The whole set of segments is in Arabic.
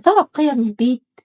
ترى قيم البيت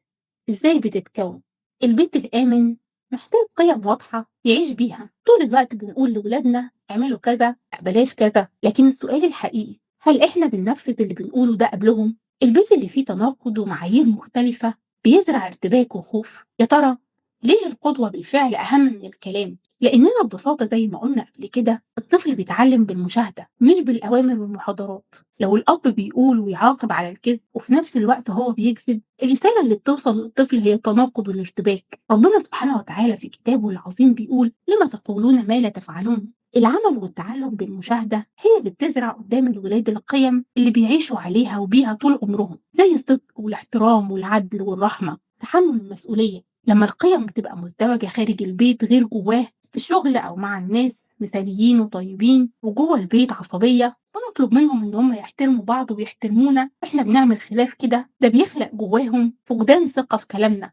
إزاي بتتكون؟ البيت الآمن محتاج قيم واضحة يعيش بيها. طول الوقت بنقول لولادنا اعملوا كذا بلاش كذا، لكن السؤال الحقيقي هل إحنا بننفذ اللي بنقوله ده قبلهم؟ البيت اللي فيه تناقض ومعايير مختلفة بيزرع ارتباك وخوف. يا ترى ليه القدوة بالفعل أهم من الكلام؟ لأننا ببساطة زي ما قلنا قبل كده الطفل بيتعلم بالمشاهدة مش بالأوامر والمحاضرات. لو الأب بيقول ويعاقب على الكذب وفي نفس الوقت هو بيكذب، الرسالة اللي بتوصل للطفل هي التناقض والارتباك. ربنا سبحانه وتعالى في كتابه العظيم بيقول لما تقولون ما لا تفعلون. العمل والتعلم بالمشاهدة هي اللي بتزرع قدام الولاد القيم اللي بيعيشوا عليها وبيها طول عمرهم، زي الصدق والاحترام والعدل والرحمة، تحمل المسؤولية. لما القيم بتبقى مزدوجة خارج البيت غير جواه، في الشغل أو مع الناس مثاليين وطيبين، وجوه البيت عصبية ونطلب منهم إن هم يحترموا بعض ويحترمونا وإحنا بنعمل خلاف كده، ده بيخلق جواهم فقدان ثقة في كلامنا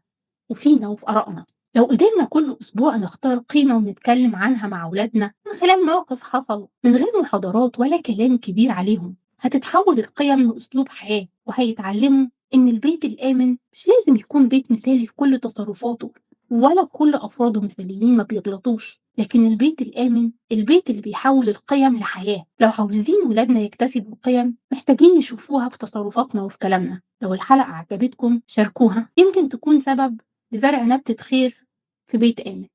وفينا وفي آرائنا. لو قدرنا كل أسبوع نختار قيمة ونتكلم عنها مع أولادنا من خلال موقف حصل من غير محاضرات ولا كلام كبير عليهم، هتتحول القيم لأسلوب حياة وهيتعلموا إن البيت الآمن مش لازم يكون بيت مثالي في كل تصرفاته ولا كل أفراده مثاليين ما بيغلطوش، لكن البيت الآمن البيت اللي بيحول القيم لحياة. لو عاوزين ولادنا يكتسبوا القيم محتاجين يشوفوها في تصرفاتنا وفي كلامنا. لو الحلقة عجبتكم شاركوها، يمكن تكون سبب لزرع نبتة خير في بيت آمن.